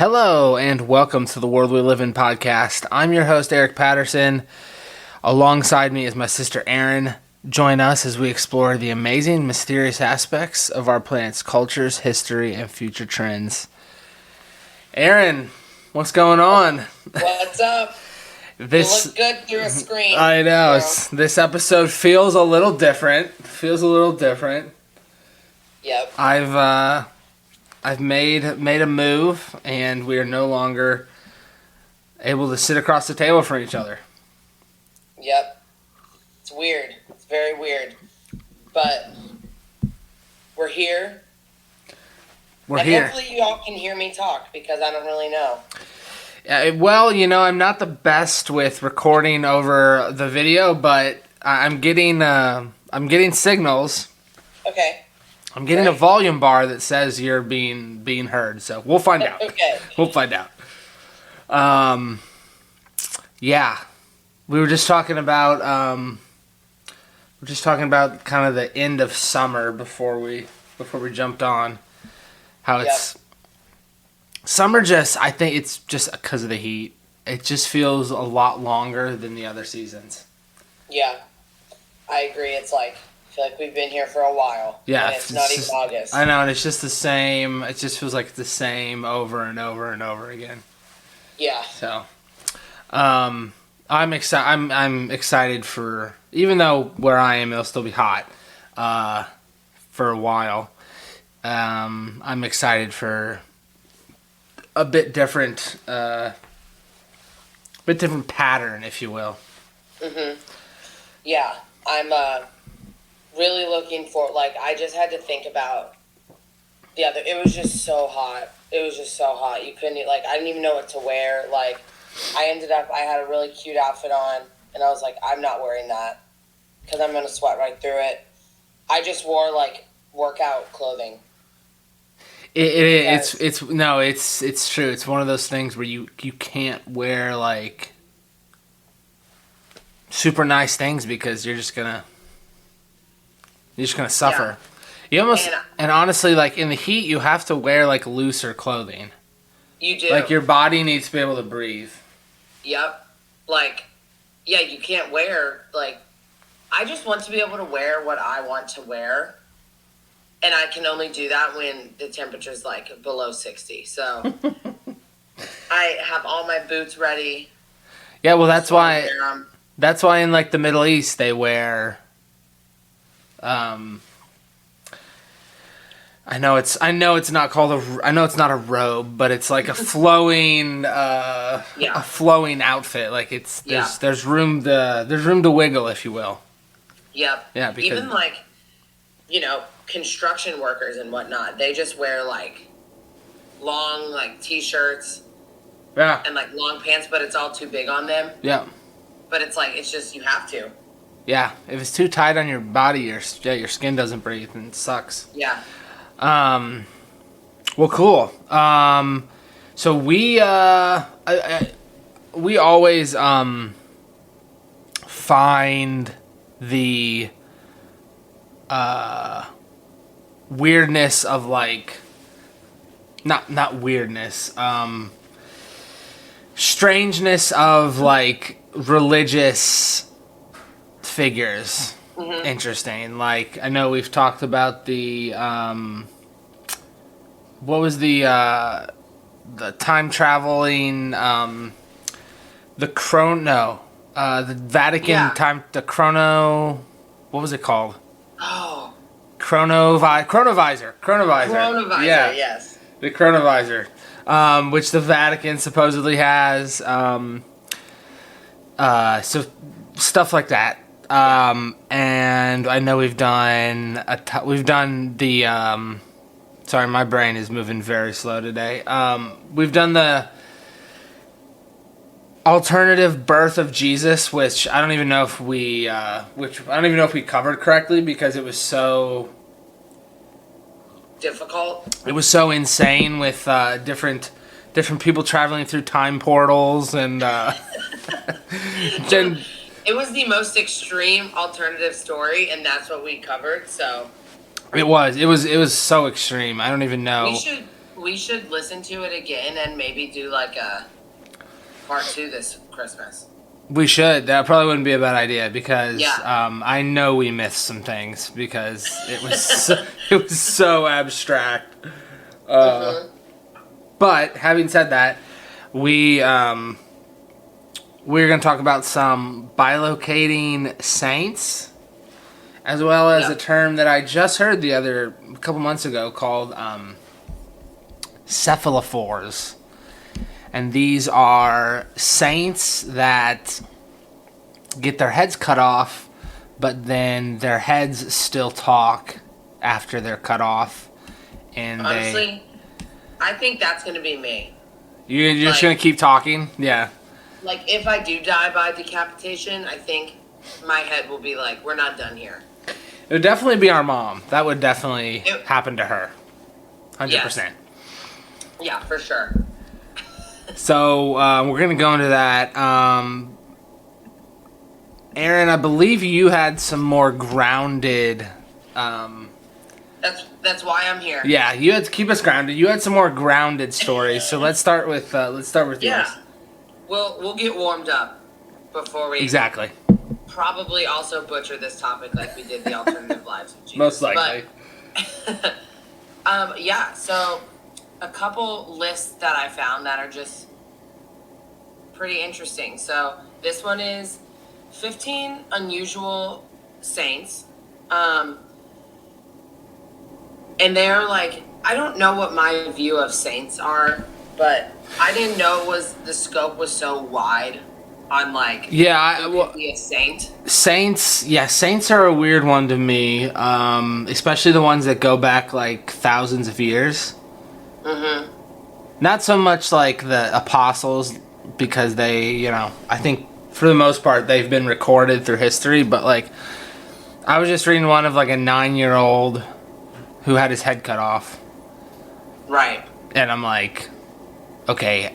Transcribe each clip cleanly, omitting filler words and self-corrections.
Hello and welcome to the World We Live In podcast. I'm your host, Eric Patterson. Alongside me is my sister, Erin. Join us as we explore the amazing, mysterious aspects of our planet's cultures, history, and future trends. Erin, what's going on? What's up? You look good through a screen. I know. This episode feels a little different. Yep. I've made a move, and we are no longer able to sit across the table from each other. Yep. It's weird. It's very weird. But we're here. Hopefully you all can hear me talk, because I don't really know. Well, I'm not the best with recording over the video, but I'm getting signals. Okay. I'm getting a volume bar that says you're being heard, so we'll find out. Okay. We'll find out. Yeah, we were just talking about kind of the end of summer before we jumped on. How it's summer. I think it's just because of the heat. It just feels a lot longer than the other seasons. Yeah, I agree. It's like, I feel like we've been here for a while. Yeah, and it's not even August. I know, and it's just the same. It just feels like the same over and over and over again. Yeah. So, I'm excited. I'm excited for, even though where I am it'll still be hot, for a while. I'm excited for a bit different pattern, if you will. Mhm. Yeah, I'm really looking for, I just had to think about it was just so hot. You couldn't, I didn't even know what to wear. I had a really cute outfit on, and I was like, I'm not wearing that because I'm going to sweat right through it. I just wore, workout clothing. It's true. It's one of those things where you can't wear, super nice things because you're just gonna suffer. Yeah. And honestly, in the heat, you have to wear looser clothing. You do. Your body needs to be able to breathe. Yep. You can't wear I just want to be able to wear what I want to wear, and I can only do that when the temperature's below 60. So I have all my boots ready. Yeah, well, that's why. That's why in the Middle East they wear. I know it's not called I know it's not a robe, but it's a flowing a flowing outfit. There's room to wiggle, if you will. Yep. Yeah, because even construction workers and whatnot, they just wear long t-shirts. Yeah. And long pants, but it's all too big on them. Yeah. But it's just, you have to. Yeah, if it's too tight on your body, your skin doesn't breathe and it sucks. Yeah. Well, cool. So we always find the weirdness of not weirdness, strangeness of religious figures. Mm-hmm. Interesting. I know we've talked about the what was the time traveling the Vatican time, the chrono, what was it called? Oh, chronovisor. Yeah, yes. The chronovisor, which the Vatican supposedly has. So stuff like that. And I know we've done the sorry, my brain is moving very slow today. We've done the alternative birth of Jesus, which I don't even know if we covered correctly because it was so difficult. It was so insane with different people traveling through time portals and It was the most extreme alternative story, and that's what we covered. So it was so extreme. I don't even know. We should listen to it again and maybe do like a part 2 this Christmas. We should. That probably wouldn't be a bad idea because Yeah. I know we missed some things because it was it was so abstract. But having said that, we're going to talk about some bilocating saints, as well as a term that I just heard a couple months ago called Cephalophores. And these are saints that get their heads cut off, but then their heads still talk after they're cut off. And honestly, I think that's going to be me. You're just going to keep talking? Yeah. Like, if I do die by decapitation, I think my head will be like, we're not done here. It would definitely be our mom. That would definitely happen to her. 100%. Yes. Yeah, for sure. So, we're going to go into that. Erin, I believe you had some more grounded... That's why I'm here. Yeah, you had to keep us grounded. You had some more grounded stories. So let's start with yours. We'll get warmed up before we Exactly. probably also butcher this topic like we did the alternative lives of Jesus. Most likely. But, so a couple lists that I found that are just pretty interesting. So this one is 15 unusual saints. And they're like, I don't know what my view of saints are, but I didn't know the scope was so wide on like be a saint. Saints are a weird one to me, especially the ones that go back like thousands of years. Mm-hmm. Not so much like the apostles because they, I think for the most part they've been recorded through history, but like I was just reading one of like a 9-year-old who had his head cut off. Right. And I'm like, okay,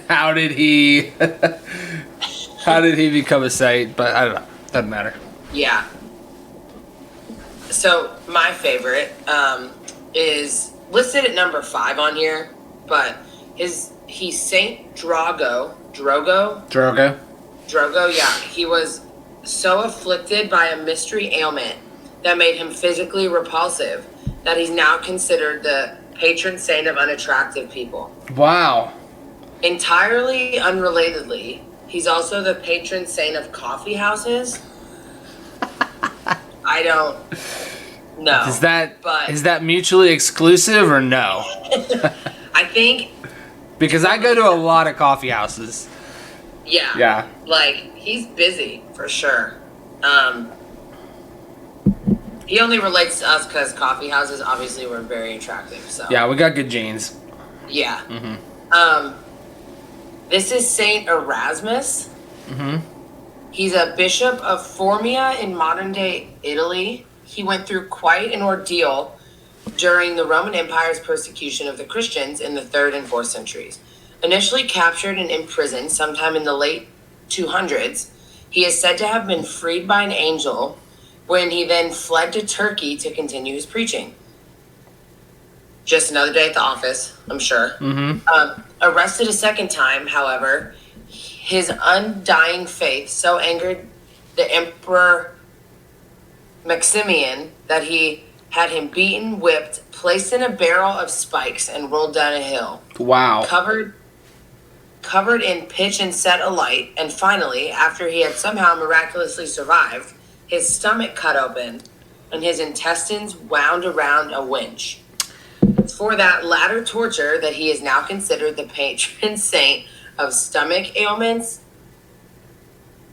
how did he become a saint? But I don't know. Doesn't matter. Yeah. So my favorite is listed at number 5 on here, but he's Saint Drogo. Drogo? Drogo, yeah. He was so afflicted by a mystery ailment that made him physically repulsive that he's now considered the patron saint of unattractive people. Wow. Entirely unrelatedly, he's also the patron saint of coffee houses. I don't know. Is that mutually exclusive or no? I think... Because I go to a lot of coffee houses. Yeah. Yeah. Like, he's busy, for sure. He only relates to us because coffee houses obviously were very attractive. So yeah, we got good genes. Yeah. Mm-hmm. This is Saint Erasmus. Mm-hmm. He's a bishop of Formia in modern-day Italy. He went through quite an ordeal during the Roman Empire's persecution of the Christians in the 3rd and 4th centuries. Initially captured and imprisoned sometime in the late 200s, he is said to have been freed by an angel when he then fled to Turkey to continue his preaching. Just another day at the office, I'm sure. Mm-hmm. Arrested a second time, however, his undying faith so angered the Emperor Maximian that he had him beaten, whipped, placed in a barrel of spikes, and rolled down a hill. Wow. Covered in pitch and set alight, and finally, after he had somehow miraculously survived, his stomach cut open, and his intestines wound around a winch. It's for that latter torture that he is now considered the patron saint of stomach ailments,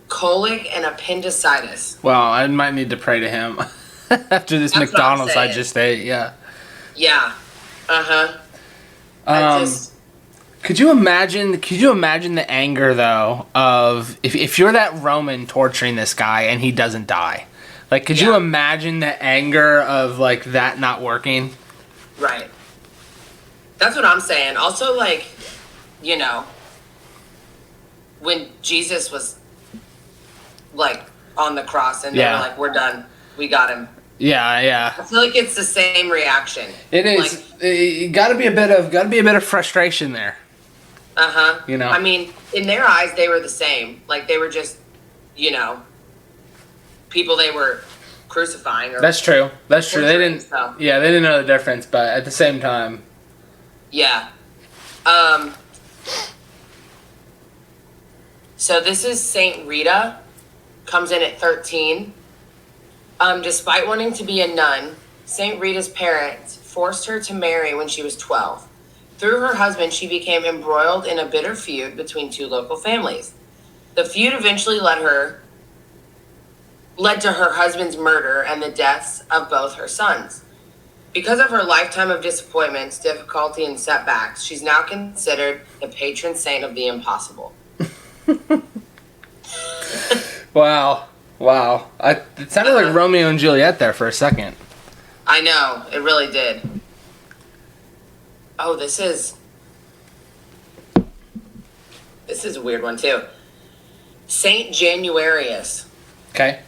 colic, and appendicitis. Well, I might need to pray to him after this That's McDonald's I just ate. Yeah. Yeah. Uh-huh. Could you imagine the anger though of if you're that Roman torturing this guy and he doesn't die? Like, could you imagine the anger of like that not working? Right. That's what I'm saying. Also, like, when Jesus was like on the cross and they were like, "We're done. We got him." Yeah. I feel like it's the same reaction. It is. Like, It got to be a bit of frustration there. You know. I mean, in their eyes, they were the same. Like, they were just, people they were crucifying. That's true. They didn't. So. Yeah, they didn't know the difference, but at the same time. Yeah. So this is Saint Rita. Comes in at 13. Despite wanting to be a nun, Saint Rita's parents forced her to marry when she was 12. Through her husband, she became embroiled in a bitter feud between two local families. The feud eventually led to her husband's murder and the deaths of both her sons. Because of her lifetime of disappointments, difficulty, and setbacks, she's now considered the patron saint of the impossible. Wow. It sounded like Romeo and Juliet there for a second. I know, it really did. Oh, this is a weird one too. Saint Januarius. Okay.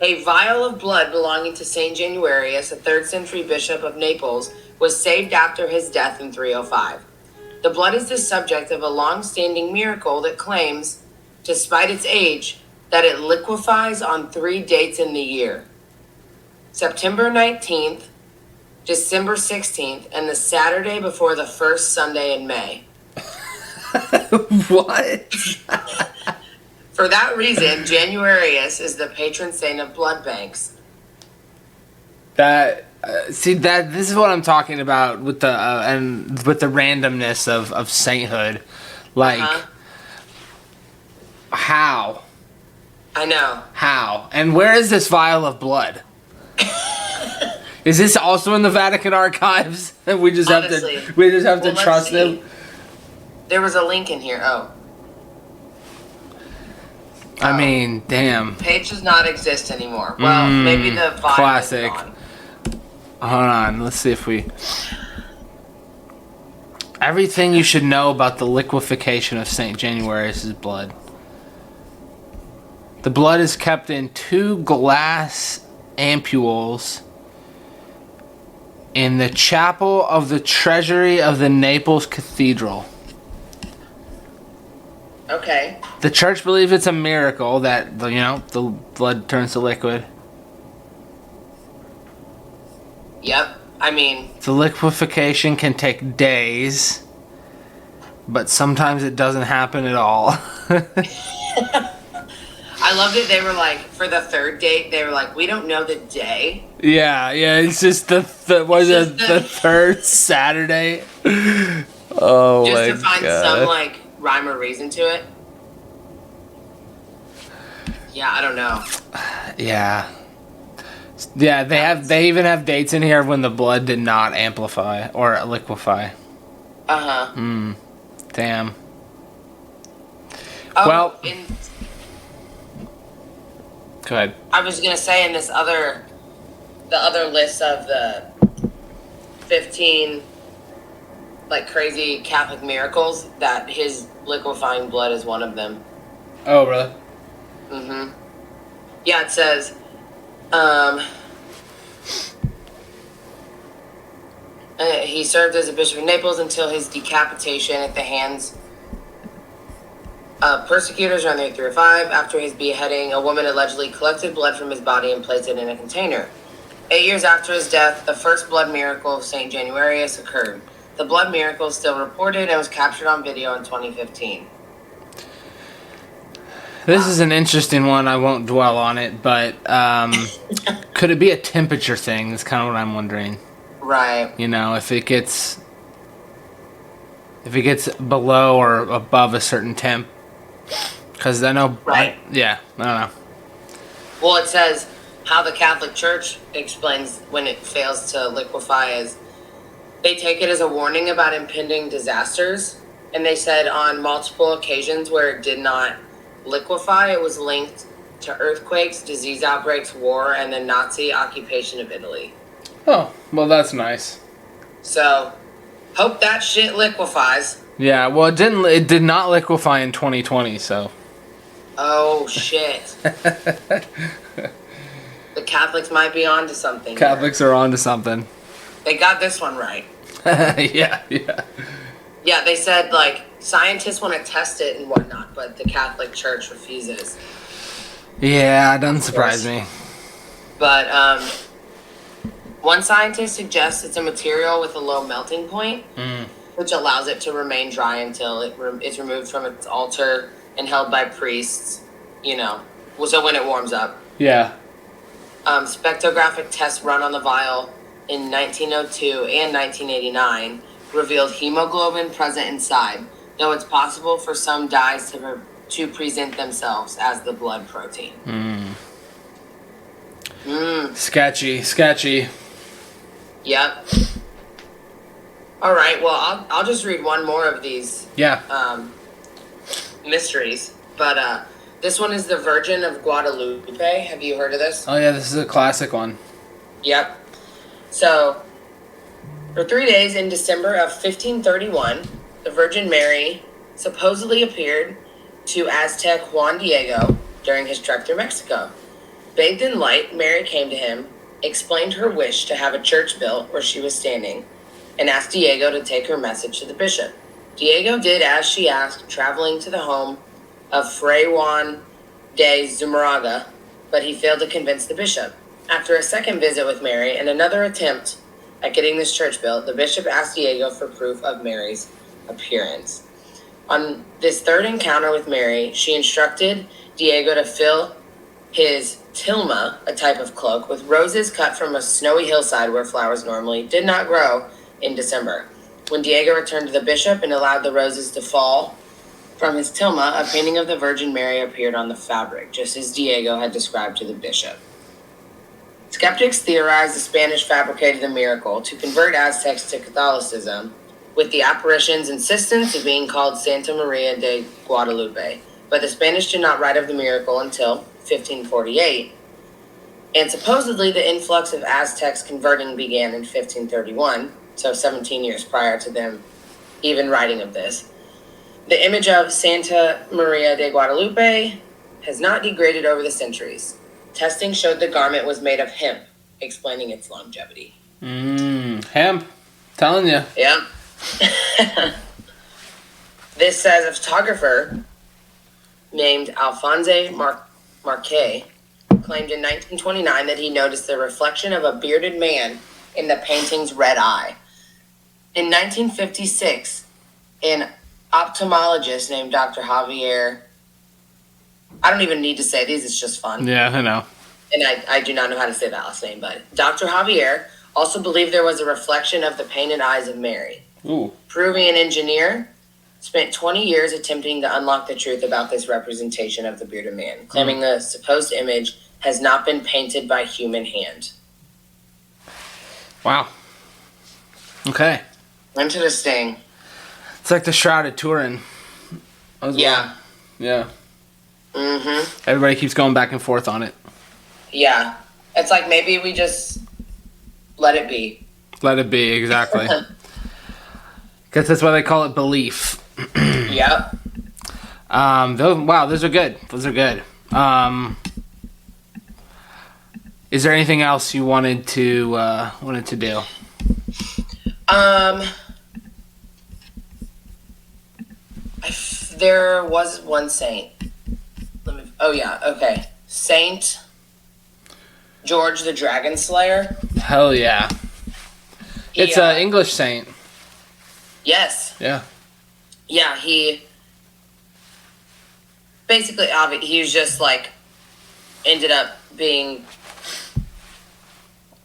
A vial of blood belonging to Saint Januarius, a 3rd century bishop of Naples, was saved after his death in 305. The blood is the subject of a long-standing miracle that claims, despite its age, that it liquefies on 3 dates in the year: September 19th, December 16th, and the Saturday before the first Sunday in May. What? For that reason, Januarius is the patron saint of blood banks. This is what I'm talking about with the and with the randomness of sainthood, like how. I know. How? And where is this vial of blood? Is this also in the Vatican archives? We just have to trust them. There was a link in here. I mean, damn. Page does not exist anymore. Well, maybe the vial classic. is gone. Hold on. Let's see if we. Everything you should know about the liquefaction of Saint Januarius' blood. The blood is kept in 2 glass ampules in the chapel of the treasury of the Naples Cathedral. Okay. The church believes it's a miracle that, the blood turns to liquid. Yep. I mean... The liquefaction can take days, but sometimes it doesn't happen at all. I love that they were like, for the 3rd date, they were like, we don't know the day. Yeah, it's just the 3rd Saturday. Oh my god. Just to find some, like, rhyme or reason to it. Yeah, I don't know. Yeah. Yeah, they even have dates in here when the blood did not amplify or liquefy. Damn. Oh, well, go ahead. I was gonna say in the other list of the 15 like crazy Catholic miracles, that his liquefying blood is one of them. Oh, really? Yeah, it says, he served as a bishop of Naples until his decapitation at the hands of persecutors around the year 305. After his beheading, a woman allegedly collected blood from his body and placed it in a container. 8 years after his death, the first blood miracle of St. Januarius occurred. The blood miracle is still reported and was captured on video in 2015. This is an interesting one. I won't dwell on it, but could it be a temperature thing? That's kind of what I'm wondering. Right. If it gets below or above a certain temp. Because I know... Right. I don't know. Well, it says how the Catholic Church explains when it fails to liquefy is they take it as a warning about impending disasters. And they said on multiple occasions where it did not liquefy, it was linked to earthquakes, disease outbreaks, war, and the Nazi occupation of Italy. Oh, well, that's nice. So, hope that shit liquefies. Yeah, well, it did not liquefy in 2020, so. Oh, shit. The The Catholics might be onto something. Catholics are onto something. They got this one right. Yeah. Yeah, they said, like, scientists want to test it and whatnot, but the Catholic Church refuses. Yeah, it doesn't surprise me. But one scientist suggests it's a material with a low melting point, which allows it to remain dry until it's removed from its altar and held by priests, so when it warms up. Yeah. Spectrographic tests run on the vial in 1902 and 1989 revealed hemoglobin present inside, though it's possible for some dyes to present themselves as the blood protein. Sketchy. Yep. All right, well, I'll just read one more of these mysteries. But this one is the Virgin of Guadalupe. Have you heard of this? Oh, yeah, this is a classic one. Yep. So, for 3 days in December of 1531, the Virgin Mary supposedly appeared to Aztec Juan Diego during his trek through Mexico. Bathed in light, Mary came to him, explained her wish to have a church built where she was standing, and asked Diego to take her message to the bishop. Diego did as she asked, traveling to the home of Fray Juan de Zumarraga, but he failed to convince the bishop. After a second visit with Mary and another attempt at getting this church built, the bishop asked Diego for proof of Mary's appearance. On this third encounter with Mary, she instructed Diego to fill his tilma, a type of cloak, with roses cut from a snowy hillside where flowers normally did not grow in December. When Diego returned to the bishop and allowed the roses to fall from his tilma, a painting of the Virgin Mary appeared on the fabric, just as Diego had described to the bishop. Skeptics theorize the Spanish fabricated the miracle to convert Aztecs to Catholicism, with the apparition's insistence of being called Santa Maria de Guadalupe. But the Spanish did not write of the miracle until 1548, and supposedly the influx of Aztecs converting began in 1531, so 17 years prior to them even writing of this. The image of Santa Maria de Guadalupe has not degraded over the centuries. Testing showed the garment was made of hemp, explaining its longevity. Hemp. Telling you. Yeah. This says a photographer named Alphonse Marquet claimed in 1929 that he noticed the reflection of a bearded man in the painting's red eye. In 1956, an ophthalmologist named Dr. Javier, I don't even need to say these, it's just fun. Yeah, I know. And I do not know how to say that last name, but Dr. Javier also believed there was a reflection of the painted eyes of Mary. Ooh. Peruvian engineer spent 20 years attempting to unlock the truth about this representation of the bearded man, claiming the supposed image has not been painted by human hand. Wow. Okay. Interesting. It's like the Shroud of Turin. Yeah. Yeah. Mm-hmm. Everybody keeps going back and forth on it. Yeah. It's like maybe we just let it be. Let it be, exactly. Because that's why they call it belief. Yep. Those are good. Those are good. Is there anything else you wanted to do? There was one saint. Okay. Saint George the Dragon Slayer. Hell yeah. It's an English saint. Yes. Yeah. Yeah, he basically, he was just like, ended up being,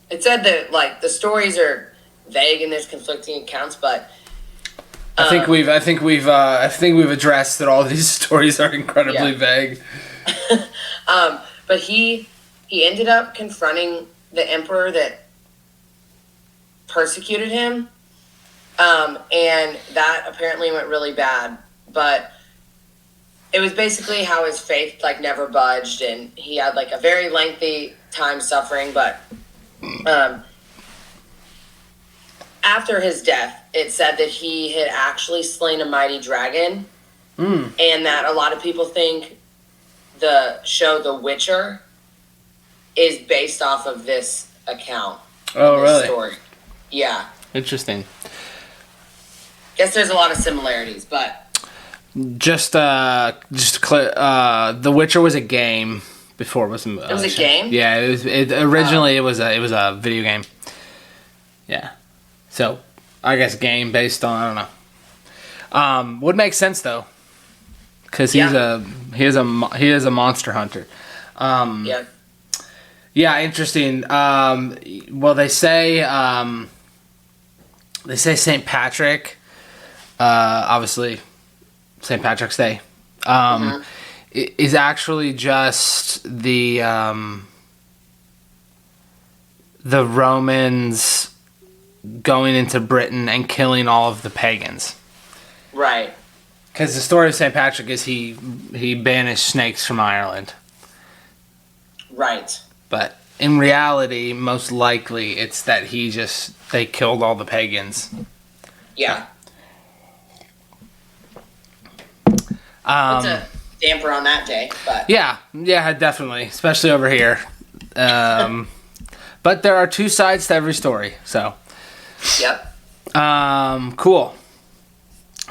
it said that like the stories are vague and there's conflicting accounts, but I think we've addressed that all of these stories are incredibly vague. But he ended up confronting the emperor that persecuted him, and that apparently went really bad. But it was basically how his faith like never budged, and he had like a very lengthy time suffering. But after his death, it said that he had actually slain a mighty dragon, and that a lot of people think the show The Witcher is based off of this account. Oh, this really? Story. Yeah. Interesting. Guess there's a lot of similarities, but just clear. The Witcher was a game before it was. It was a game. Yeah, it was. Originally, it was a video game. Yeah. So, I guess game based on, I don't know. Would make sense though, because he is a monster hunter. Yeah. Yeah, interesting. Well, they say St. Patrick, obviously St. Patrick's Day, is actually just the Romans going into Britain and killing all of the pagans. Right. Because the story of St. Patrick is he banished snakes from Ireland. Right. But in reality, most likely, it's that they killed all the pagans. Yeah. It's a damper on that day, but... Yeah, definitely. Especially over here. But there are two sides to every story, so... Yep. Cool.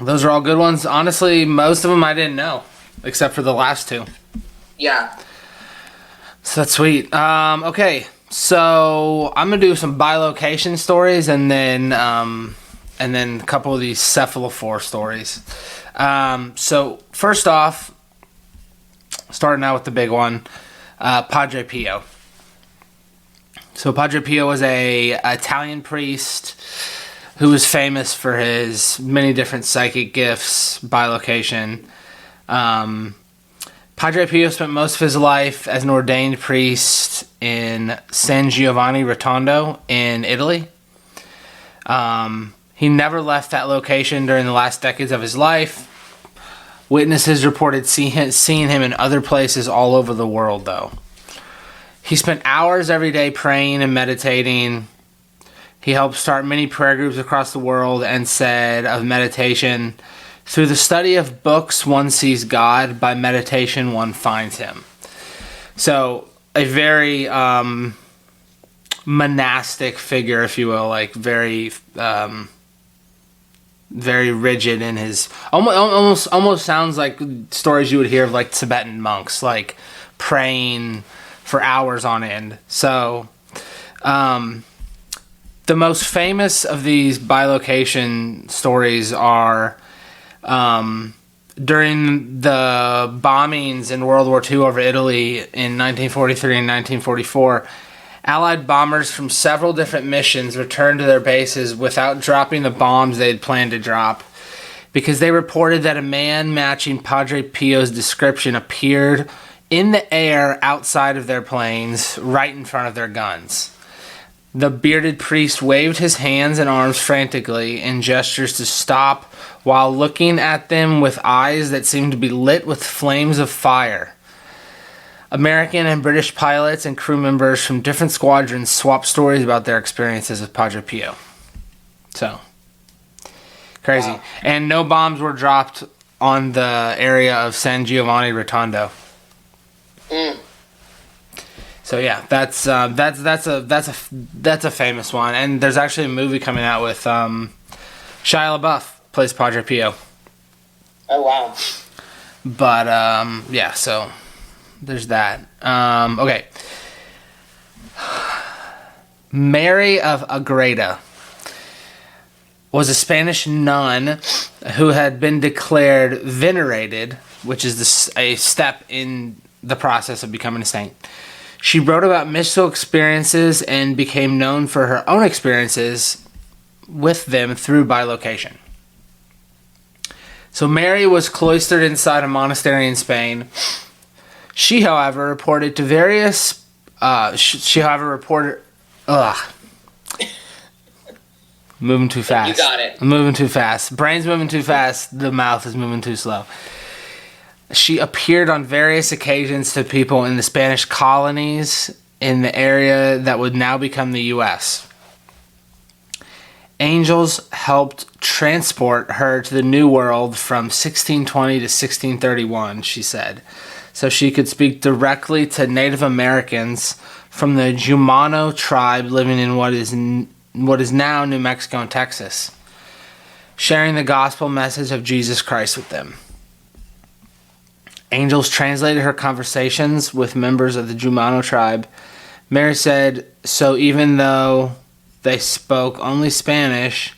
Those are all good ones. Honestly, most of them I didn't know, except for the last two. Yeah. So that's sweet. Okay, so I'm gonna do some bilocation stories, and then a couple of these cephalophore stories. So first off, starting out with the big one, Padre Pio. So Padre Pio was a Italian priest who was famous for his many different psychic gifts, bilocation. Padre Pio spent most of his life as an ordained priest in San Giovanni Rotondo in Italy. He never left that location during the last decades of his life. Witnesses reported seeing him in other places all over the world, though. He spent hours every day praying and meditating. He helped start many prayer groups across the world and said of meditation, "Through the study of books, one sees God. By meditation, one finds him." So, a very monastic figure, if you will, like very rigid in his... Almost sounds like stories you would hear of like Tibetan monks, like praying for hours on end. So, the most famous of these bilocation stories are during the bombings in World War II over Italy in 1943 and 1944. Allied bombers from several different missions returned to their bases without dropping the bombs they had planned to drop, because they reported that a man matching Padre Pio's description appeared in the air outside of their planes, right in front of their guns. The bearded priest waved his hands and arms frantically in gestures to stop, while looking at them with eyes that seemed to be lit with flames of fire. American and British pilots and crew members from different squadrons swapped stories about their experiences with Padre Pio. So, crazy. Wow. And no bombs were dropped on the area of San Giovanni Rotondo. So yeah, that's a famous one, and there's actually a movie coming out with Shia LaBeouf plays Padre Pio. Oh wow! But yeah, so there's that. Okay, Mary of Agreda was a Spanish nun who had been declared venerated, which is a step in the process of becoming a saint. She wrote about mystical experiences and became known for her own experiences with them through bilocation. So Mary was cloistered inside a monastery in Spain. She, however, reported to various... Moving too fast. You got it. I'm moving too fast. Brain's moving too fast. The mouth is moving too slow. She appeared on various occasions to people in the Spanish colonies in the area that would now become the U.S. Angels helped transport her to the New World from 1620 to 1631, she said, so she could speak directly to Native Americans from the Jumano tribe living in what is now New Mexico and Texas, sharing the gospel message of Jesus Christ with them. Angels translated her conversations with members of the Jumano tribe. Mary said, so even though they spoke only Spanish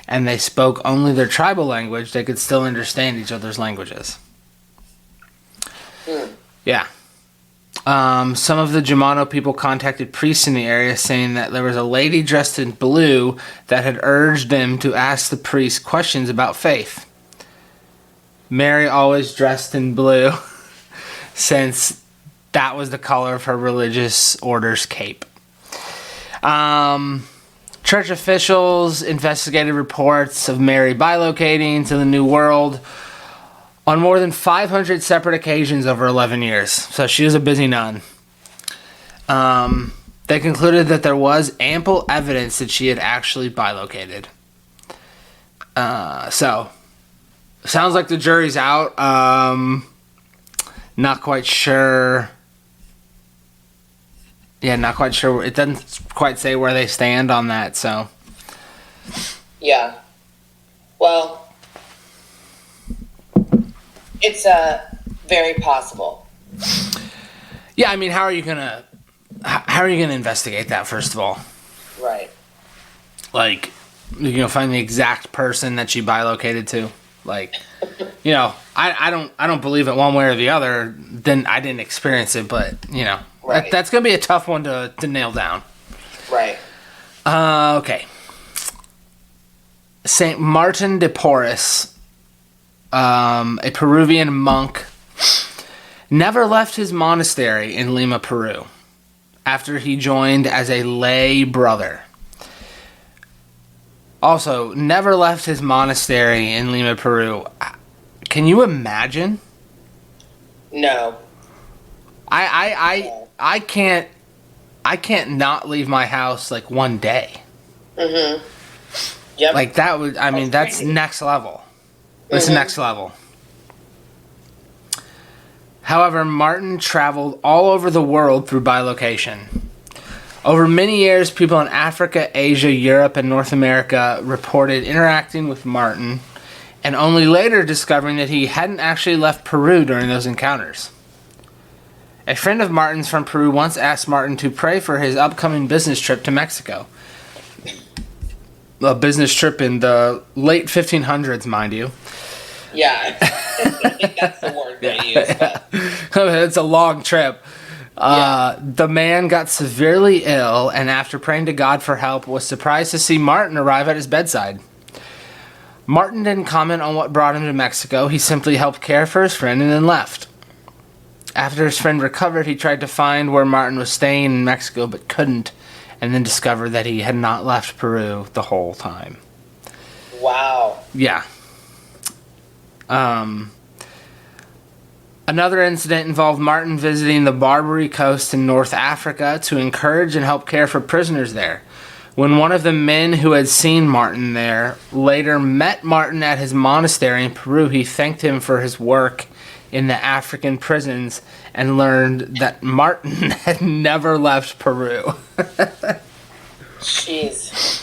and they spoke only their tribal language, they could still understand each other's languages. Yeah. Some of the Jumano people contacted priests in the area saying that there was a lady dressed in blue that had urged them to ask the priest questions about faith. Mary always dressed in blue since that was the color of her religious order's cape. Church officials investigated reports of Mary bilocating to the New World on more than 500 separate occasions over 11 years. So she was a busy nun. They concluded that there was ample evidence that she had actually bilocated. So, sounds like the jury's out. Not quite sure. Yeah, not quite sure. It doesn't quite say where they stand on that, so. Yeah. Well, it's very possible. Yeah, I mean, how are you gonna investigate that, first of all? Right. Like, find the exact person that she bilocated to. Like, I don't believe it one way or the other. Then I didn't experience it, but right. that's gonna be a tough one to nail down. Right. Okay. Saint Martin de Porres, a Peruvian monk, never left his monastery in Lima, Peru, after he joined as a lay brother. Also, never left his monastery in Lima, Peru. Can you imagine? No. I can't not leave my house like one day. Mm-hmm. Yep. Like that would, I mean, that's crazy. Next level. It's next level. However, Martin traveled all over the world through bilocation. Over many years, people in Africa, Asia, Europe, and North America reported interacting with Martin, and only later discovering that he hadn't actually left Peru during those encounters. A friend of Martin's from Peru once asked Martin to pray for his upcoming business trip to Mexico. A business trip in the late 1500s, mind you. Yeah, I think that's the word they use. But. It's a long trip. The man got severely ill, and after praying to God for help, was surprised to see Martin arrive at his bedside. Martin didn't comment on what brought him to Mexico. He simply helped care for his friend and then left. After his friend recovered, he tried to find where Martin was staying in Mexico, but couldn't, and then discovered that he had not left Peru the whole time. Wow. Yeah. Another incident involved Martin visiting the Barbary Coast in North Africa to encourage and help care for prisoners there. When one of the men who had seen Martin there later met Martin at his monastery in Peru, he thanked him for his work in the African prisons and learned that Martin had never left Peru. Jeez.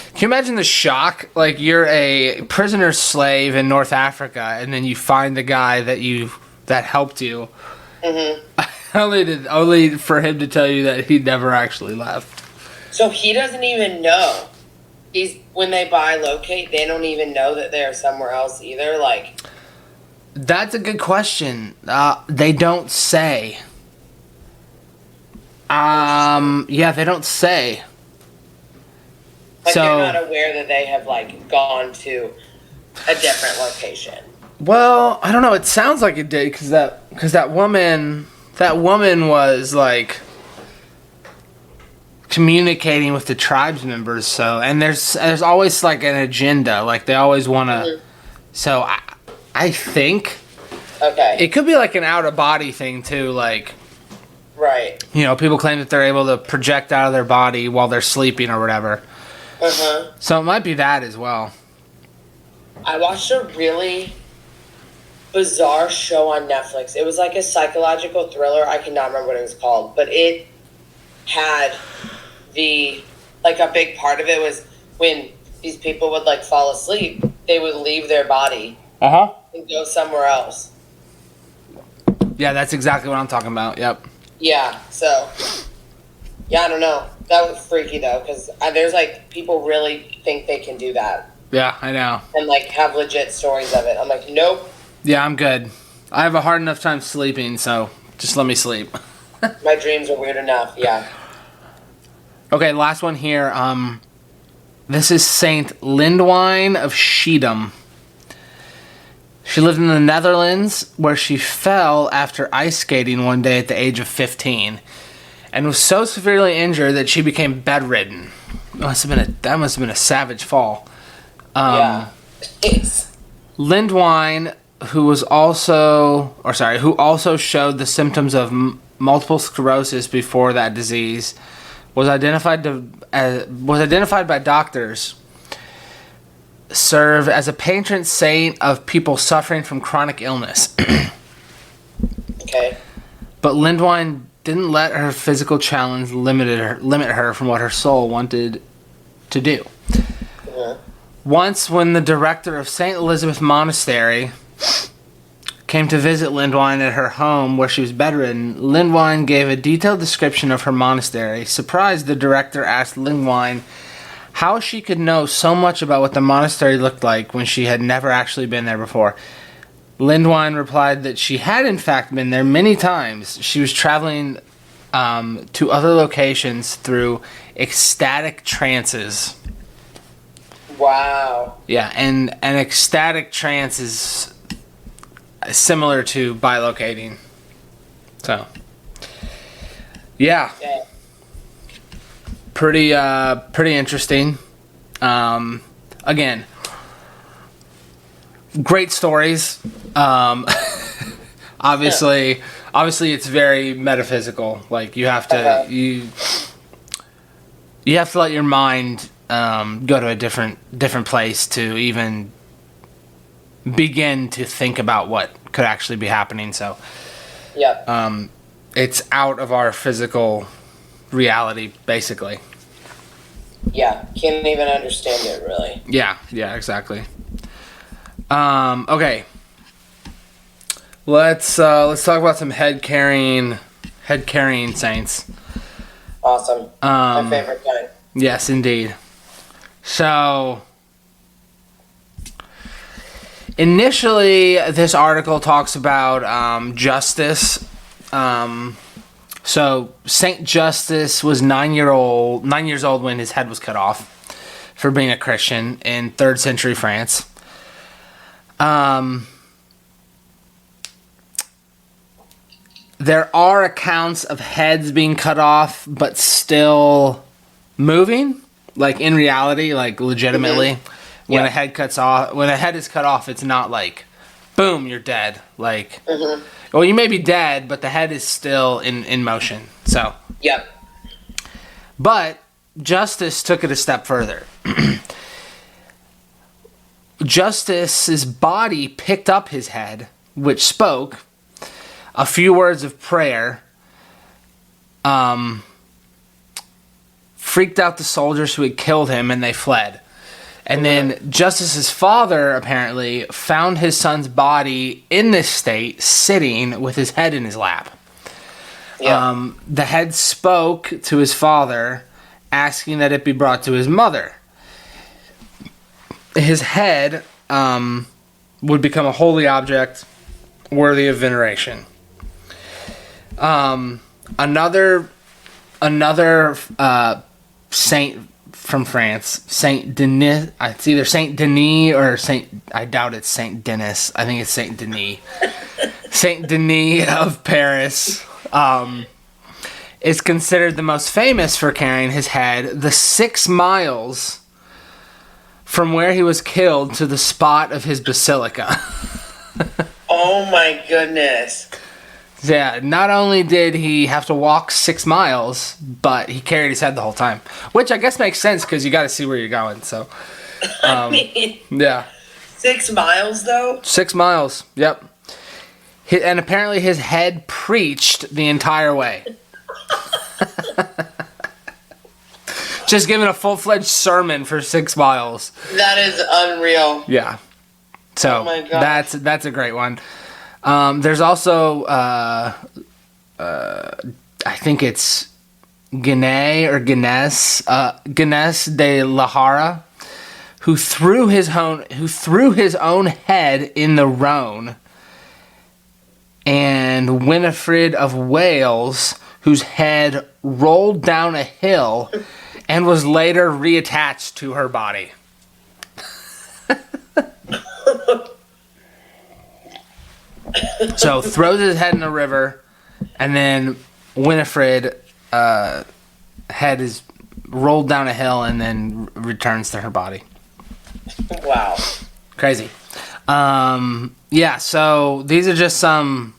Can you imagine the shock? Like, you're a prisoner slave in North Africa, and then you find the guy that helped you. Mm-hmm. only for him to tell you that he never actually left. So he doesn't even know. When they bilocate, they don't even know that they're somewhere else either. Like, that's a good question. They don't say. Yeah, they don't say. Like, so, they're not aware that they have, like, gone to a different location. Well, I don't know. It sounds like it did, because that woman was, like, communicating with the tribes members. So, and there's always, like, an agenda. Like, they always want to. Mm-hmm. So, I think. Okay. It could be, like, an out-of-body thing, too. Like. Right. People claim that they're able to project out of their body while they're sleeping or whatever. Uh-huh. So it might be that as well. I watched a really bizarre show on Netflix. It was like a psychological thriller. I cannot remember what it was called, but it had a big part of it was when these people would like fall asleep, they would leave their body and go somewhere else. Yeah, that's exactly what I'm talking about. Yep. Yeah, so yeah, I don't know. That was freaky though, because there's like people really think they can do that. Yeah, I know. And like have legit stories of it. I'm like, nope. Yeah, I'm good. I have a hard enough time sleeping, so just let me sleep. My dreams are weird enough. Yeah. Okay, last one here. This is Saint Lindwine of Schiedam. She lived in the Netherlands, where she fell after ice skating one day at the age of 15, and was so severely injured that she became bedridden. That must have been a savage fall. Yeah. Lindwine, who also showed the symptoms of multiple sclerosis before that disease, was identified by doctors, serve as a patron saint of people suffering from chronic illness. Okay. But Lindwine didn't let her physical challenge limit her from what her soul wanted to do. Mm-hmm. Once, when the director of St. Elizabeth Monastery came to visit Lindwine at her home where she was bedridden, Lindwine gave a detailed description of her monastery. Surprised, the director asked Lindwine how she could know so much about what the monastery looked like when she had never actually been there before. Lindwine replied that she had in fact been there many times. She was traveling to other locations through ecstatic trances. Wow. Yeah, and an ecstatic trance is similar to bilocating. So, yeah. Okay. Pretty interesting. Again, great stories. Obviously, it's very metaphysical. Like you have to you have to let your mind go to a different place to even begin to think about what could actually be happening. So, yeah, it's out of our physical reality, basically. Yeah, can't even understand it really. Yeah, exactly. Okay. Let's talk about some head carrying saints. Awesome. My favorite kind. Yes, indeed. So, initially, this article talks about Justice. So Saint Justice was 9 years old when his head was cut off for being a Christian in 3rd century France. There are accounts of heads being cut off, but still moving, like in reality, like legitimately. Mm-hmm. When a head is cut off, it's not like, boom, you're dead. Like, well, you may be dead, but the head is still in motion. So, yep. But Justice took it a step further. Justice's body picked up his head, which spoke a few words of prayer, freaked out the soldiers who had killed him, and they fled. And then Justice's father apparently found his son's body in this state, sitting with his head in his lap. Yeah. The head spoke to his father, asking that it be brought to his mother. His head would become a holy object worthy of veneration. Another saint from France, Saint Denis. It's either Saint Denis or Saint. I doubt it's Saint Denis. I think it's Saint Denis. Saint Denis of Paris is considered the most famous for carrying his head the 6 miles from where he was killed to the spot of his basilica. Oh my goodness. Yeah, not only did he have to walk 6 miles, but he carried his head the whole time. Which I guess makes sense because you got to see where you're going. So, I mean, yeah. 6 miles though? 6 miles, yep. And apparently his head preached the entire way. Just giving a full-fledged sermon for 6 miles. That is unreal. Yeah. So oh my gosh. that's a great one. There's also I think it's Ganes de Lahara, who threw his own head in the Rhone, and Winifred of Wales, whose head rolled down a hill and was later reattached to her body. So throws his head in the river, and then Winifred head is rolled down a hill and then returns to her body. Wow. Crazy. Yeah, so these are just some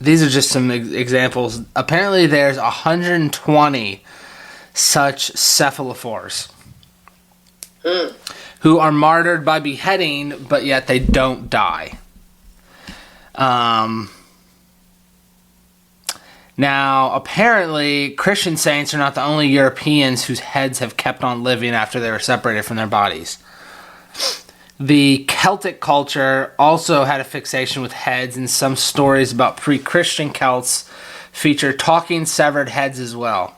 examples. Apparently there's 120 such cephalophores who are martyred by beheading, but yet they don't die. Now, apparently, Christian saints are not the only Europeans whose heads have kept on living after they were separated from their bodies. The Celtic culture also had a fixation with heads, and some stories about pre-Christian Celts feature talking severed heads as well.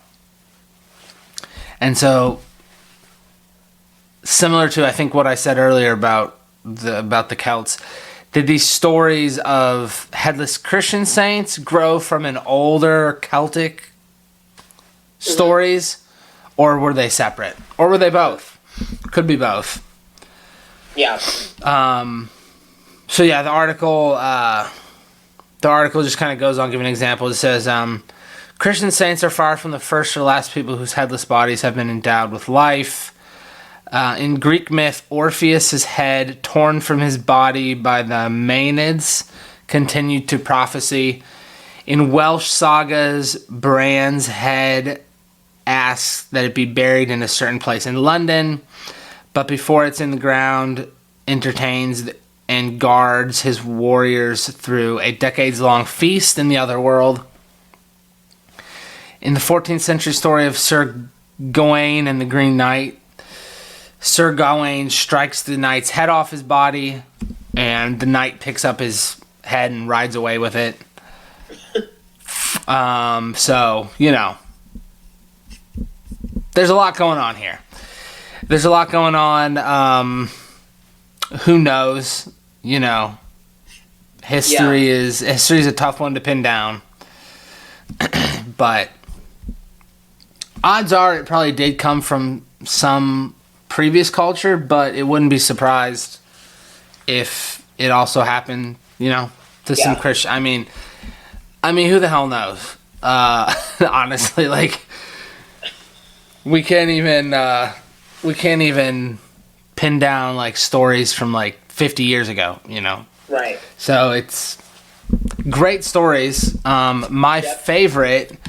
And so, similar to, I think, what I said earlier about the Celts, did these stories of headless Christian saints grow from an older Celtic stories, or were they separate? Or were they both? Could be both. Yeah. So yeah, the article just kind of goes on giving examples. It says, Christian saints are far from the first or last people whose headless bodies have been endowed with life. In Greek myth, Orpheus's head, torn from his body by the Maenads, continued to prophecy. In Welsh sagas, Bran's head asks that it be buried in a certain place in London, but before it's in the ground, entertains and guards his warriors through a decades-long feast in the other world. In the 14th century story of Sir Gawain and the Green Knight, Sir Gawain strikes the knight's head off his body, and the knight picks up his head and rides away with it. So, you know, there's a lot going on here. There's a lot going on. Who knows? You know, history is a tough one to pin down. But odds are it probably did come from some previous culture, but it wouldn't be surprised if it also happened, you know, to some Christian. I mean, who the hell knows? Honestly, like we can't even pin down like stories from like 50 years ago, you know. Right. So it's great stories. My favorite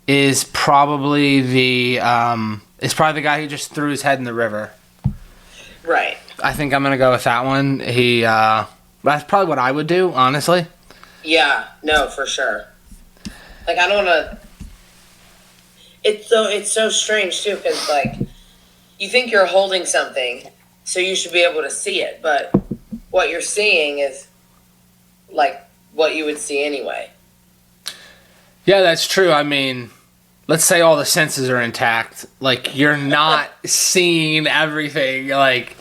is probably the guy who just threw his head in the river. Right. I think I'm gonna go with that one. That's probably what I would do, honestly. Yeah. No, for sure. Like I don't want to. It's so strange too, because like you think you're holding something, so you should be able to see it, but what you're seeing is like what you would see anyway. Yeah, that's true. I mean, let's say all the senses are intact. Like you're not seeing everything. Like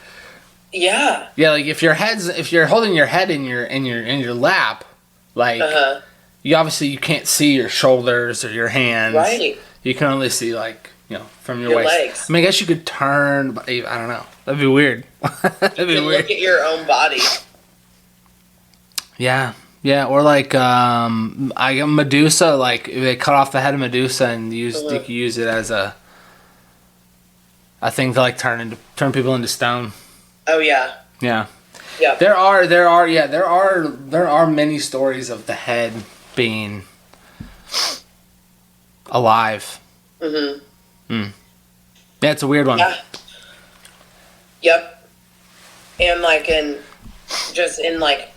yeah, like if you're holding your head in your lap, like you obviously you can't see your shoulders or your hands. Right. You can only see like, you know, from your waist. Legs. I mean, I guess you could turn, but I don't know. That'd be weird. That'd be weird. Look at your own body. Yeah, or like Medusa. Like they cut off the head of Medusa and you could use it as a thing to like turn people into stone. Oh yeah. Yeah. Yeah. There are many stories of the head being alive. Yeah, it's a weird one. Yeah. Yep. And like in like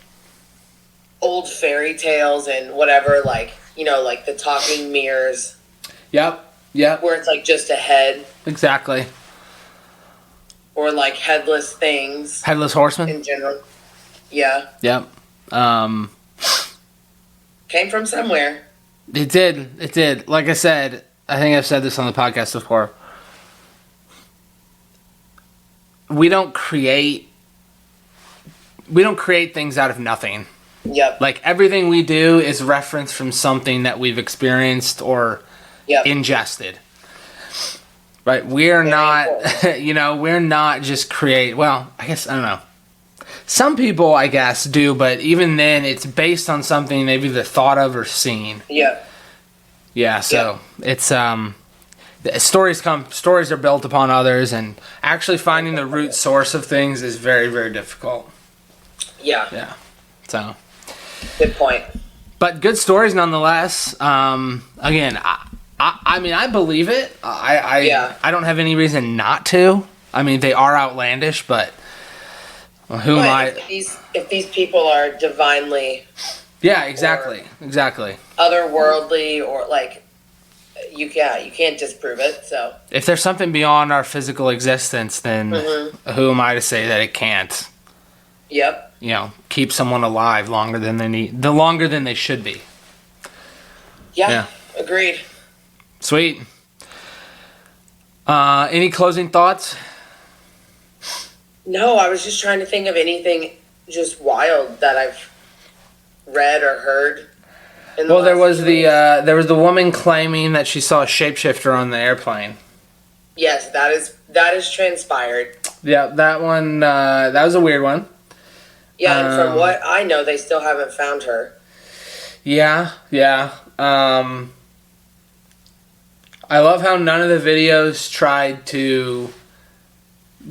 old fairy tales and whatever, like, you know, like the talking mirrors. Yep. Yeah. Where it's like just a head. Exactly. Or like headless things. Headless Horseman? In general. Yeah. Yep. Came from somewhere. It did. Like I said, I think I've said this on the podcast before. We don't create things out of nothing. Yep. Like, everything we do is referenced from something that we've experienced or ingested. Right? We're not, we're not just well, I guess, I don't know. Some people, I guess, do, but even then, it's based on something they've either thought of or seen. Yeah. Yeah, so it's, stories are built upon others, and actually finding the root source of things is very, very difficult. Yeah. Yeah. So. Good point. But good stories nonetheless. Again, I mean, I believe it. I don't have any reason not to. I mean, they are outlandish, but who am I? If these people are divinely. Yeah, exactly. Otherworldly, or like, you can't disprove it. So if there's something beyond our physical existence, then who am I to say that it can't? Yep. Keep someone alive longer than they should be. Yeah. Agreed. Sweet. Any closing thoughts? No, I was just trying to think of anything just wild that I've read or heard. There was the woman claiming that she saw a shapeshifter on the airplane. Yes, that is transpired. Yeah, that one. That was a weird one. Yeah, and from what I know, they still haven't found her. Yeah. I love how none of the videos tried to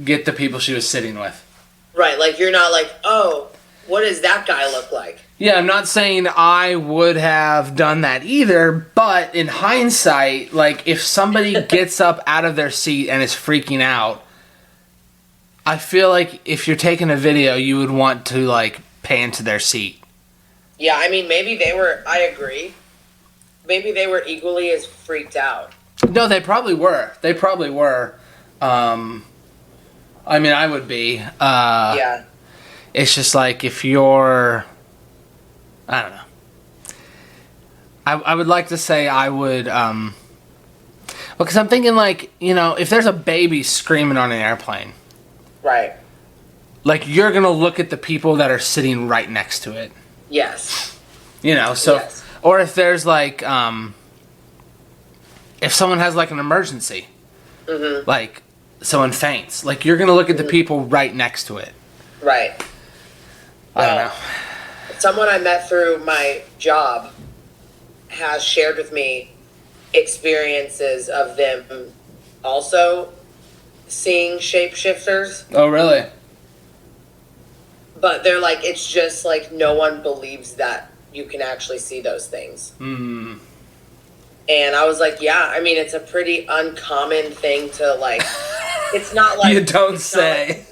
get the people she was sitting with. Right, like you're not like, oh, what does that guy look like? Yeah, I'm not saying I would have done that either, but in hindsight, like, if somebody gets up out of their seat and is freaking out, I feel like if you're taking a video, you would want to, like, pan to their seat. Yeah, I mean, I agree. Maybe they were equally as freaked out. No, they probably were. I mean, I would be. Yeah. It's just like, if you're... I don't know. I would like to say I would... because I'm thinking, like, if there's a baby screaming on an airplane... Right. Like, you're going to look at the people that are sitting right next to it. Yes. Yes. Or if there's, like, if someone has, like, an emergency. Mm-hmm. Like, someone faints. Like, you're going to look at the people right next to it. Right. I don't know. Someone I met through my job has shared with me experiences of them also seeing shapeshifters. Oh, really? But they're like, it's just like no one believes that you can actually see those things. Hmm. And I was like, yeah, I mean, it's a pretty uncommon thing to, like, it's not like... You don't say.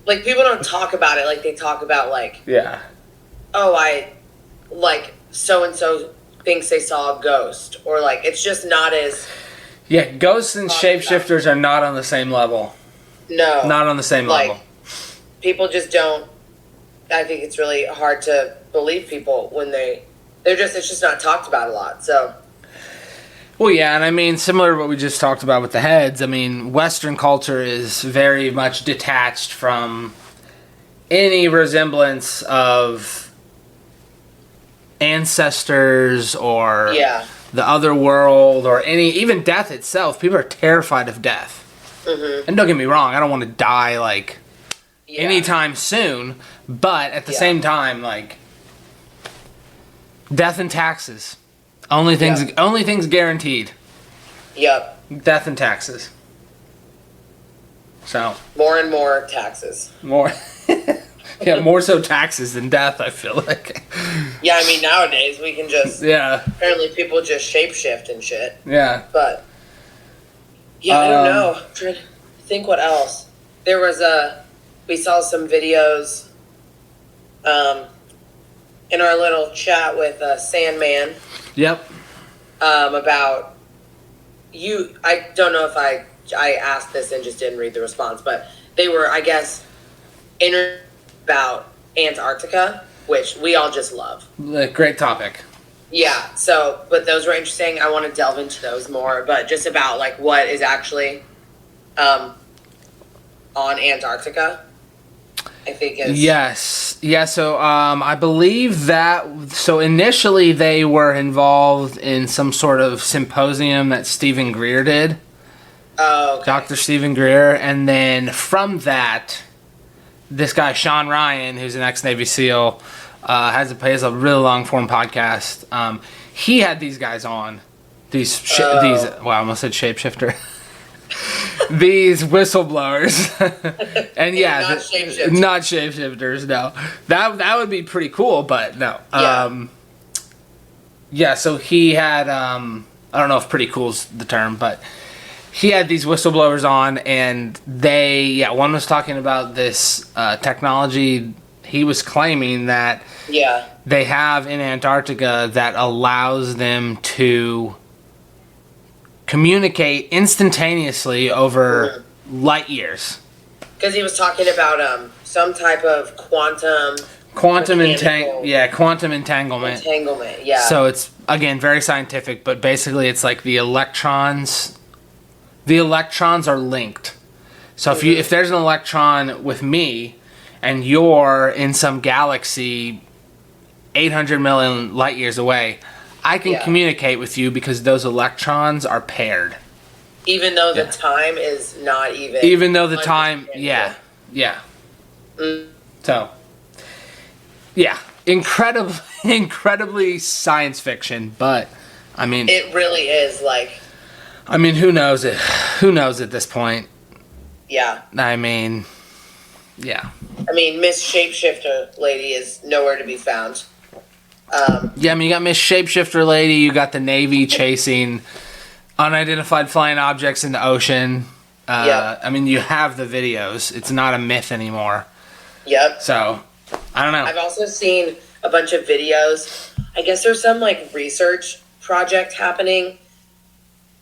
Like, people don't talk about it like they talk about, like... Yeah. Oh, so-and-so thinks they saw a ghost. Or, like, it's just not as... Yeah, ghosts and shapeshifters are not on the same level. No. Not on the same level. People just don't... I think it's really hard to believe people when it's just not talked about a lot, so... Well, yeah, and I mean, similar to what we just talked about with the heads, I mean, Western culture is very much detached from any resemblance of ancestors or the other world or even death itself. People are terrified of death. Mm-hmm. And don't get me wrong, I don't want to die, like, anytime soon, but at the same time, like, death and taxes. Only things guaranteed. Yep. Death and taxes. So. More and more taxes. More. Yeah, more so taxes than death, I feel like. Yeah, I mean, nowadays we can just... Yeah. Apparently people just shapeshift and shit. Yeah. But... Yeah, I don't know. I'm trying to think what else. There was we saw some videos in our little chat with Sandman. Yep. About, I don't know if I asked this and just didn't read the response, but they were, I guess, interviewed about Antarctica, which we all just love. Great topic. Yeah, so, but those were interesting. I want to delve into those more, but just about, like, what is actually on Antarctica, I think is... Yes. Yeah, so I believe that... So initially they were involved in some sort of symposium that Stephen Greer did. Oh, okay. Dr. Stephen Greer. And then from that, this guy, Sean Ryan, who's an ex-Navy SEAL... has a really long-form podcast. He had these guys on. I almost said shapeshifter. These whistleblowers. And yeah, not shapeshifters, no. That would be pretty cool, but no. Yeah, so he had, I don't know if pretty cool is the term, but he had these whistleblowers on, and one was talking about this technology. He was claiming that they have in Antarctica that allows them to communicate instantaneously over light years. Because he was talking about some type of quantum entanglement. Yeah. So it's, again, very scientific, but basically it's like the electrons are linked. So if there's an electron with me, and you're in some galaxy 800 million light years away, I can communicate with you because those electrons are paired. Even though the time is not even... Even though the time... Yeah. So, yeah. Incredibly science fiction, but, I mean... It really is, like... I mean, who knows it? Who knows at this point? Yeah. I mean... Yeah. I mean, Miss Shapeshifter Lady is nowhere to be found. Yeah, I mean, you got Miss Shapeshifter Lady, you got the Navy chasing unidentified flying objects in the ocean. I mean, you have the videos. It's not a myth anymore. Yep. So, I don't know. I've also seen a bunch of videos. I guess there's some, like, research project happening.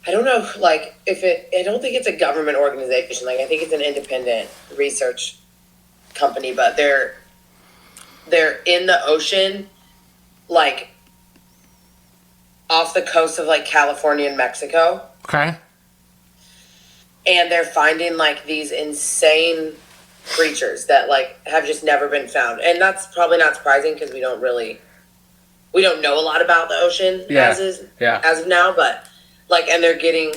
I don't know, like, I don't think it's a government organization. Like, I think it's an independent research company, but they're in the ocean, like off the coast of like California and Mexico. Okay. And they're finding like these insane creatures that like have just never been found. And that's probably not surprising because we don't know a lot about the ocean as of now, but like, and they're getting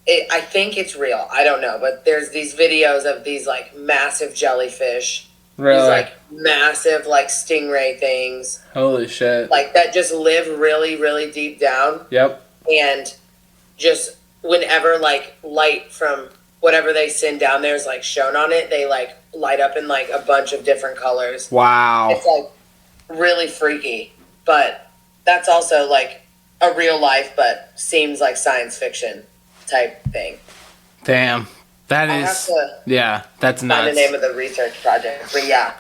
I think it's real. I don't know, but there's these videos of these like massive jellyfish, really, these like massive like stingray things. Holy shit! Like that just live really, really deep down. Yep. And just whenever like light from whatever they send down there is like shown on it, they like light up in like a bunch of different colors. Wow. It's like really freaky, but that's also like a real life, but seems like science fiction type thing. Damn. That's nuts. Find the name of the research project. But yeah.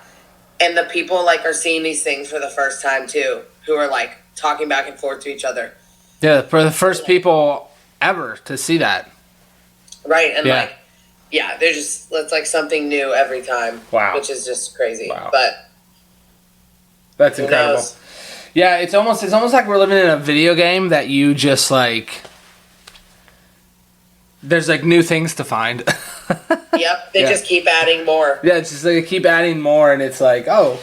And the people like are seeing these things for the first time too, who are like talking back and forth to each other. Yeah, for the first people ever to see that. Right, and they're just, it's like something new every time. Wow. Which is just crazy. Wow. But that's incredible. Knows? Yeah, it's almost like we're living in a video game that you just like there's like new things to find. Yep, they just keep adding more. Yeah, it's just like they keep adding more, and it's like, oh,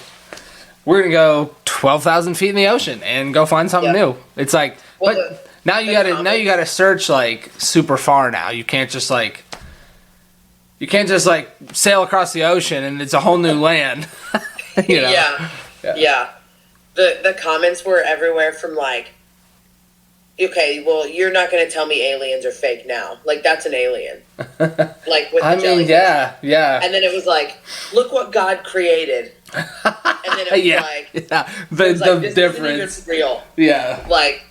we're gonna go 12,000 feet in the ocean and go find something new. It's like, but now you gotta search like super far now. You can't just like sail across the ocean and it's a whole new land. You know? Yeah. The comments were everywhere from like, okay, well, you're not going to tell me aliens are fake now. Like, that's an alien. Like, with the jellyfish. Yeah. And then it was like, look what God created. And then it was the difference. Isn't even real. Yeah. Like,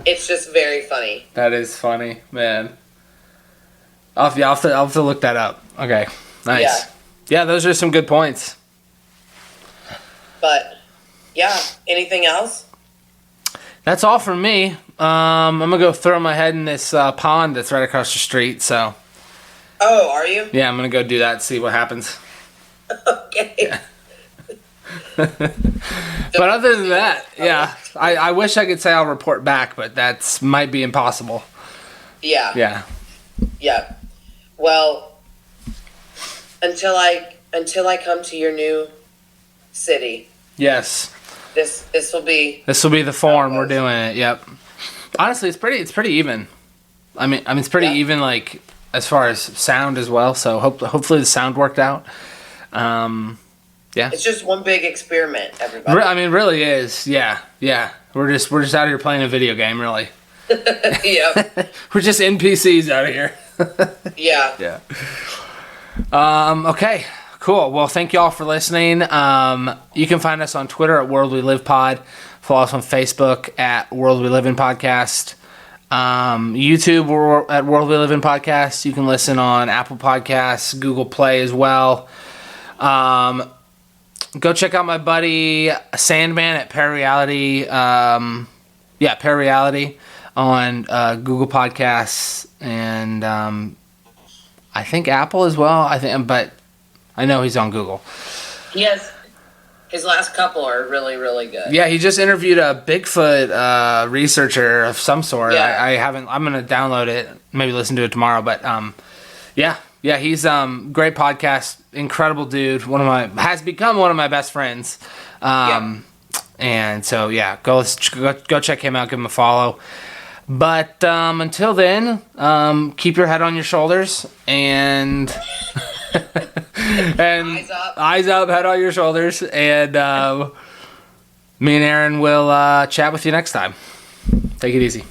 it's just very funny. That is funny, man. I'll have to look that up. Okay, nice. Yeah, those are some good points. But, yeah, anything else? That's all from me. I'm gonna go throw my head in this pond that's right across the street. So. Oh, are you? Yeah, I'm gonna go do that and see what happens. Okay. Yeah. But other than that, yeah, I wish I could say I'll report back, but that's might be impossible. Yeah. Yeah. Yeah. Well, until I come to your new city. Yes. This will be the form we're doing it. Yep. Honestly, it's pretty even. I mean it's pretty even, like, as far as sound as well. So hopefully the sound worked out. Yeah. It's just one big experiment, everybody. I mean, really is. Yeah. Yeah. We're just out here playing a video game, really. Yeah. We're just NPCs out here. Yeah. Yeah. Okay. Cool. Well, thank you all for listening. You can find us on Twitter at World We Live Pod. Follow us on Facebook at World We Live In Podcast. YouTube, we're at World We Live In Podcast. You can listen on Apple Podcasts, Google Play as well. Go check out my buddy Sandman at Parareality. Parareality on Google Podcasts and I think Apple as well. But I know he's on Google. Yes. His last couple are really, really good. Yeah, he just interviewed a Bigfoot researcher of some sort. Yeah. I haven't. I'm gonna download it, maybe listen to it tomorrow. But yeah, he's great podcast, incredible dude. Has become one of my best friends. And so yeah, go check him out, give him a follow. But until then, keep your head on your shoulders and. And eyes up, head on your shoulders, and me and Erin will chat with you next time. Take it easy.